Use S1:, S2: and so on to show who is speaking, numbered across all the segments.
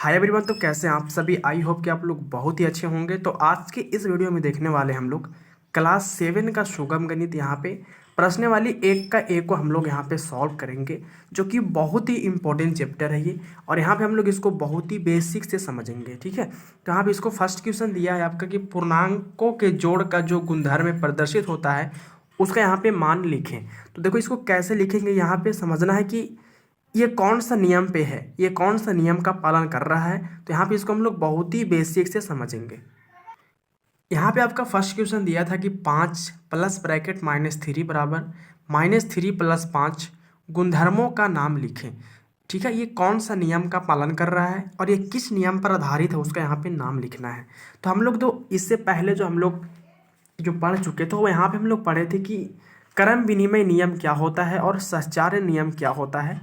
S1: Hi everyone. तो कैसे हैं आप सभी? आई होप कि आप लोग बहुत ही अच्छे होंगे। तो आज के इस वीडियो में देखने वाले हम लोग क्लास 7 का सुगम गणित यहाँ पे प्रश्न वाली एक का एक को हम लोग यहाँ पे सॉल्व करेंगे, जो कि बहुत ही इंपॉर्टेंट चैप्टर है ये। और यहाँ पे हम लोग इसको बहुत ही बेसिक से समझेंगे, ठीक है। तो यहाँ पे इसको फर्स्ट क्वेश्चन दिया है आपका कि पूर्णांकों के जोड़ का जो गुणधर्म में प्रदर्शित होता है उसका यहाँ पे मान लिखें। तो देखो इसको कैसे लिखेंगे, यहाँ पे समझना है कि ये कौन सा नियम पे है, ये कौन सा नियम का पालन कर रहा है। तो यहाँ पे इसको हम लोग बहुत ही बेसिक से समझेंगे। यहाँ पे आपका फर्स्ट क्वेश्चन दिया था कि 5 + (-3) बराबर -3 + 5 गुणधर्मों का नाम लिखें। ठीक है, ये कौन सा नियम का पालन कर रहा है और ये किस नियम पर आधारित है उसका यहाँ पे नाम लिखना है। तो हम लोग तो इससे पहले जो हम लोग जो पढ़ चुके थे वो यहाँ पे हम लोग पढ़े थे कि क्रम विनिमय नियम क्या होता है और सहचार्य नियम क्या होता है,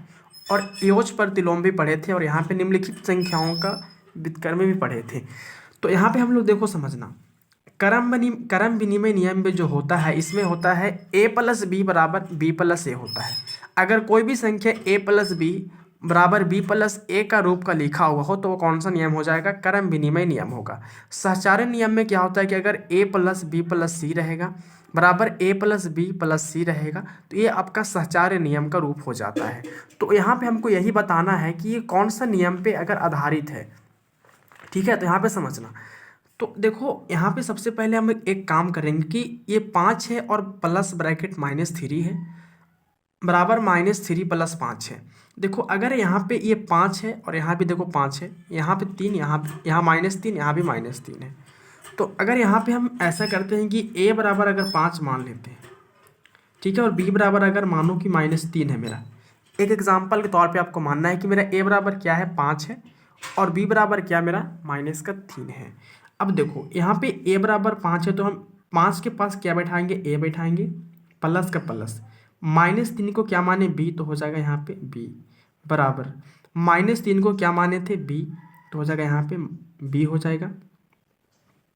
S1: और योज प्रतिलोम भी पढ़े थे, और यहाँ पे निम्नलिखित संख्याओं का व्युत्क्रम भी पढ़े थे। तो यहाँ पे हम लोग देखो समझना, क्रम विनिमय नियम में जो होता है इसमें होता है a + b बराबर b + a होता है। अगर कोई भी संख्या a + b बराबर b + a का रूप का लिखा हुआ हो तो वो कौन सा नियम हो जाएगा? क्रम विनिमय नियम होगा। सहचार्य नियम में क्या होता है कि अगर a + b + c रहेगा बराबर a + b + c रहेगा तो ये आपका सहचार्य नियम का रूप हो जाता है। तो यहाँ पे हमको यही बताना है कि ये कौन सा नियम पे अगर आधारित है, ठीक है। तो यहाँ पे समझना, तो देखो यहाँ पे सबसे पहले हम एक काम करेंगे कि ये 5 है और प्लस ब्रैकेट -3 है बराबर -3 + 5 है। देखो अगर यहाँ पे ये 5 है और यहाँ भी देखो 5 है, यहाँ पे 3, यहाँ -3, यहाँ भी -3 है। तो अगर यहाँ पे हम ऐसा करते हैं कि a बराबर अगर 5 मान लेते हैं, ठीक है, और b बराबर अगर मानो कि -3 है मेरा, एक एग्जाम्पल के तौर पे आपको मानना है कि मेरा a बराबर क्या है? 5 है, और b बराबर क्या मेरा -3 है। अब देखो यहाँ पे a बराबर 5 है तो हम 5 के पास क्या बैठाएंगे? a बैठाएंगे, प्लस का प्लस, -3 को क्या माने? b, तो हो जाएगा यहाँ पे b बराबर, -3 को क्या माने थे? b, तो हो जाएगा यहाँ पे b हो जाएगा,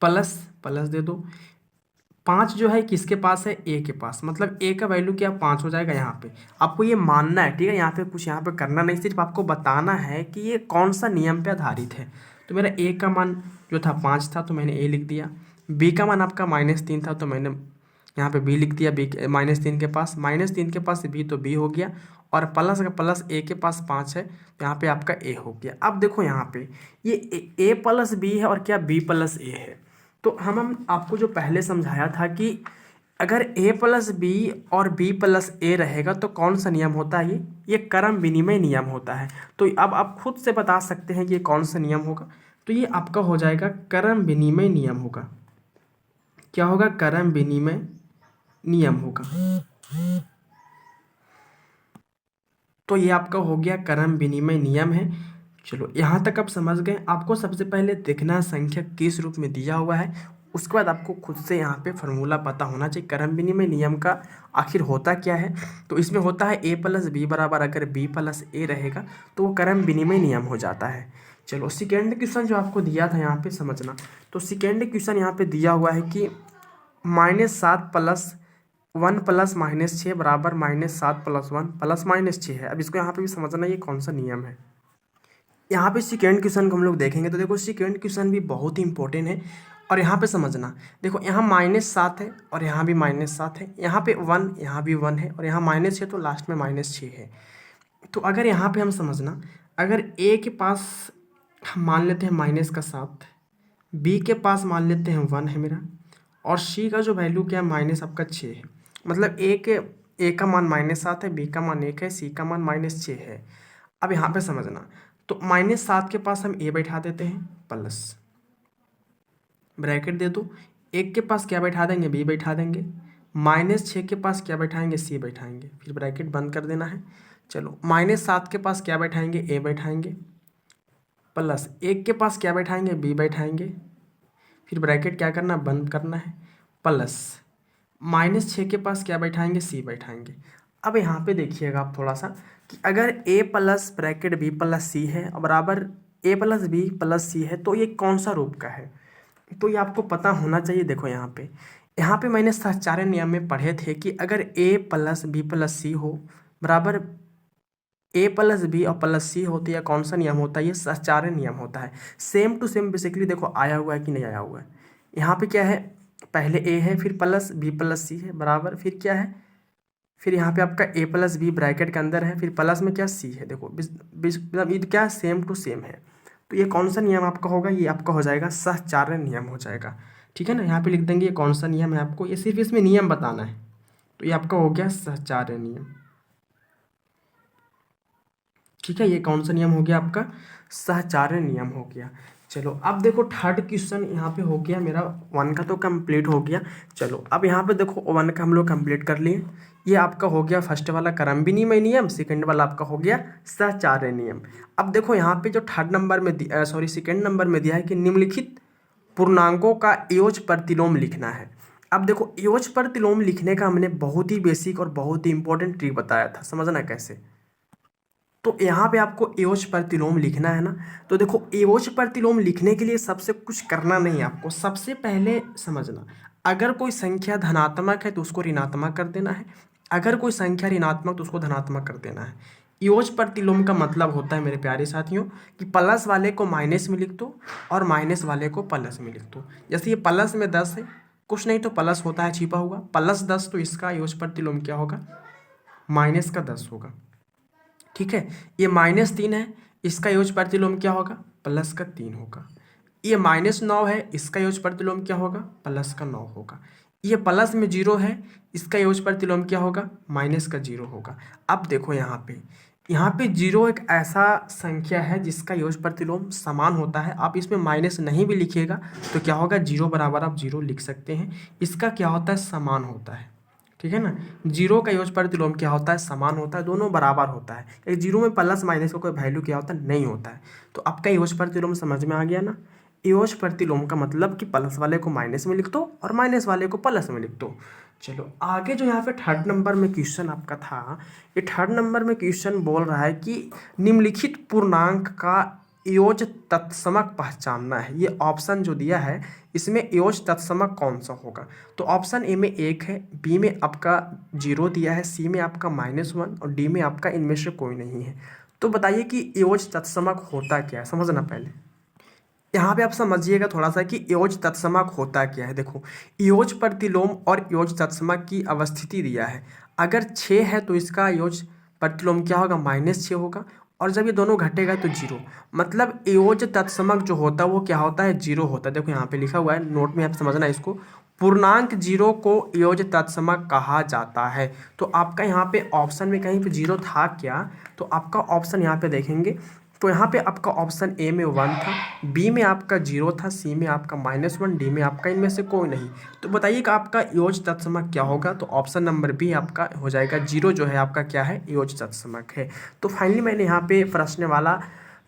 S1: प्लस प्लस दे दो। 5 जो है किसके पास है? ए के पास, मतलब ए का वैल्यू क्या? 5 हो जाएगा। यहाँ पे आपको ये मानना है, ठीक है। यहाँ पे कुछ यहाँ पे करना नहीं, सिर्फ आपको बताना है कि ये कौन सा नियम पे आधारित है। तो मेरा ए का मान जो था 5 था तो मैंने ए लिख दिया, बी का मान आपका -3 था तो मैंने यहाँ पे बी लिख दिया, बी -3 के पास, -3 के पास बी तो बी हो गया, और प्लस का प्लस ए के पास 5 है तो यहाँ पे आपका ए हो गया। अब देखो यहाँ पे ये ए + बी है और क्या b + a है। तो हम आपको जो पहले समझाया था कि अगर a + b और b + a रहेगा तो कौन सा नियम होता है? ये क्रम विनिमय नियम होता है। तो अब आप खुद से बता सकते हैं कि ये कौन सा नियम होगा। तो ये आपका हो जाएगा क्रम विनिमय नियम होगा। क्या होगा? क्रम विनिमय नियम होगा। तो ये आपका हो गया क्रम विनिमय नियम है। चलो यहाँ तक आप समझ गए। आपको सबसे पहले देखना है संख्या किस रूप में दिया हुआ है, उसके बाद आपको खुद से यहाँ पे फॉर्मूला पता होना चाहिए क्रम विनिमय नियम का आखिर होता क्या है। तो इसमें होता है a + b बराबर अगर b + a रहेगा तो वो क्रम विनिमय नियम हो जाता है। चलो सेकेंड क्वेश्चन जो आपको दिया था यहाँ पे समझना। तो सेकेंड क्वेश्चन यहाँ पे दिया हुआ है कि -7 + 1 + -6 बराबर -7 + 1 + -6 है। अब इसको यहाँ पे भी समझना ये कौन सा नियम है। यहाँ पे सेकेंड क्वेश्चन को हम लोग देखेंगे तो देखो सेकेंड क्वेश्चन भी बहुत ही इंपॉर्टेंट है। और यहाँ पे समझना, देखो यहाँ -7 है और यहाँ भी -7 है, यहाँ पे 1, यहाँ भी 1 है, और यहाँ -6 तो लास्ट में -6 है। तो अगर यहाँ पे हम समझना, अगर ए के पास हम मान लेते हैं -7, बी के पास मान लेते हैं 1 है मेरा, और सी का जो वैल्यू क्या है? माइनस आपका 6 है। मतलब ए का मान -7 है, बी का मान 1 है, सी का मान -6 है। अब यहाँ पे समझना, तो -7 के पास हम ए बैठा देते हैं, प्लस ब्रैकेट दे दो, एक के पास क्या बैठा देंगे? बी बैठा देंगे, -6 के पास क्या बैठाएंगे? सी बैठाएंगे, फिर ब्रैकेट बंद कर देना है। चलो -7 के पास क्या बैठाएंगे? ए बैठाएंगे, प्लस 1 के पास क्या बैठाएंगे? बी बैठाएंगे, फिर ब्रैकेट क्या करना? बंद करना है, प्लस -6 के पास क्या बैठाएंगे? सी बैठाएंगे। अब यहाँ पे देखिएगा आप थोड़ा सा कि अगर a + ब्रैकेट b + c है और बराबर a + b + c है तो ये कौन सा रूप का है? तो ये आपको पता होना चाहिए। देखो यहाँ पे मैंने सहचार्य नियम में पढ़े थे कि अगर a + b + c हो बराबर ए प्लस बी और प्लस सी होती है, कौन सा नियम होता है? ये सहचार्य नियम होता है। सेम टू सेम बेसिकली देखो आया हुआ है कि नहीं आया हुआ है। यहाँ पे क्या है, पहले ए है, फिर प्लस बी प्लस सी है बराबर, फिर क्या है, फिर यहाँ पे आपका ए प्लस बी ब्रैकेट के अंदर है, फिर प्लस में क्या सी है। देखो मतलब ये क्या सेम टू सेम है। तो ये कौन सा नियम आपका होगा? ये आपका हो जाएगा सहचार्य नियम हो जाएगा। ठीक है ना, यहाँ पे लिख देंगे ये कौन सा नियम है आपको, ये सिर्फ इसमें नियम बताना है। तो ये आपका हो गया सहचार्य नियम। ठीक है, ये कौन सा नियम हो गया आपका? सहचार्य नियम हो गया। चलो अब देखो थर्ड क्वेश्चन यहाँ पे हो गया मेरा, वन का तो कंप्लीट हो गया। चलो अब यहाँ पे देखो वन का हम लोग कंप्लीट कर लिए। ये आपका हो गया फर्स्ट वाला क्रमविनिमय नियम, सेकंड वाला आपका हो गया सहचार्य नियम। अब देखो यहाँ पे जो थर्ड नंबर में सेकंड नंबर में दिया है कि निम्नलिखित पूर्णांकों का एयोज प्रतिलोम लिखना है। अब देखो एयोज प्रतिलोम लिखने का हमने बहुत ही बेसिक और बहुत ही इंपॉर्टेंट ट्रिक बताया था, समझना कैसे। तो यहाँ पे आपको एयोज प्रतिलोम लिखना है ना। तो देखो एयोज प्रतिलोम लिखने के लिए सबसे कुछ करना नहीं है आपको, सबसे पहले समझना, अगर कोई संख्या धनात्मक है तो उसको ऋणात्मक कर देना है, अगर कोई संख्या ऋणात्मक तो उसको धनात्मक कर देना है। एयोज प्रतिलोम का मतलब होता है मेरे प्यारे साथियों कि प्लस वाले को माइनस में लिख दो और माइनस वाले को प्लस में लिख दो। जैसे ये प्लस में 10 है, कुछ नहीं तो प्लस होता है छिपा हुआ, प्लस 10 तो इसका एयोज प्रतिलोम क्या होगा? माइनस का 10 होगा। ठीक है, ये -3 है, इसका एयोज प्रतिलोम क्या होगा? प्लस का 3 होगा। ये -9 है, इसका एयोज प्रतिलोम क्या होगा? प्लस का 9 होगा। ये प्लस में 0 है, इसका एयोज प्रतिलोम क्या होगा? माइनस का 0 होगा। अब देखो यहाँ पे 0 एक ऐसा संख्या है जिसका एयोज प्रतिलोम समान होता है। आप इसमें माइनस नहीं भी लिखिएगा तो क्या होगा? 0 बराबर आप 0 लिख सकते हैं। इसका क्या होता है? समान होता है। ठीक है ना, 0 का एयोज प्रतिलोम क्या होता है? समान होता है, दोनों बराबर होता है। एक 0 में प्लस माइनस का कोई वैल्यू क्या होता है? नहीं होता है। तो आपका एयोज प्रतिलोम समझ में आ गया ना। एयोज प्रतिलोम का मतलब कि प्लस वाले को माइनस में लिख दो और माइनस वाले को प्लस में लिख दो। चलो आगे जो यहाँ पे थर्ड नंबर में क्वेश्चन आपका था, ये थर्ड नंबर में क्वेश्चन बोल रहा है कि निम्नलिखित पूर्णांक का एयोज तत्समक पहचानना है। ये ऑप्शन जो दिया है इसमें एयोज तत्समक कौन सा होगा? तो ऑप्शन ए में 1 है, बी में आपका 0 दिया है, सी में आपका -1 और डी में आपका इनमें से कोई नहीं है। तो बताइए कि एयोज तत्समक होता क्या है, समझना पहले। यहाँ पे आप समझिएगा थोड़ा सा कि एयोज तत्समक होता क्या है। देखो एयोज प्रतिलोम और एयोज तत्समक की अवस्थिति दिया है। अगर 6 है तो इसका एयोज प्रतिलोम क्या होगा? -6 होगा, और जब ये दोनों घटेगा तो 0। मतलब एयोज तत्समक जो होता है वो क्या होता है? 0 होता है। देखो यहाँ पे लिखा हुआ है, नोट में आप समझना इसको, पूर्णांक 0 को एयोज तत्समक कहा जाता है। तो आपका यहाँ पे ऑप्शन में कहीं पे 0 था क्या? तो आपका ऑप्शन यहाँ पे देखेंगे तो यहाँ पे आपका ऑप्शन ए में 1 था, बी में आपका 0 था, सी में आपका -1, डी में आपका इनमें से कोई नहीं। तो बताइए कि आपका एयोज तत्समक क्या होगा? तो ऑप्शन नंबर बी आपका हो जाएगा, 0 जो है आपका क्या है? एयोज तत्समक है। तो फाइनली मैंने यहाँ पे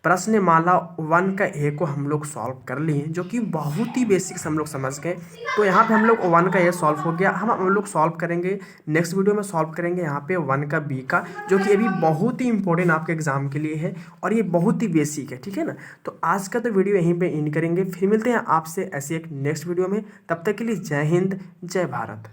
S1: प्रश्नमाला 1 का ए को हम लोग सॉल्व कर लिए, जो कि बहुत ही बेसिक्स हम लोग समझ गए। तो यहाँ पे हम लोग 1 का ए सॉल्व हो गया। हम लोग सॉल्व करेंगे नेक्स्ट वीडियो में, सॉल्व करेंगे यहाँ पे 1 का बी का, जो कि अभी बहुत ही इंपॉर्टेंट आपके एग्जाम के लिए है और ये बहुत ही बेसिक है। ठीक है ना, तो आज का तो वीडियो यहीं पे एंड करेंगे, फिर मिलते हैं आपसे ऐसी एक नेक्स्ट वीडियो में। तब तक के लिए जय हिंद, जय भारत।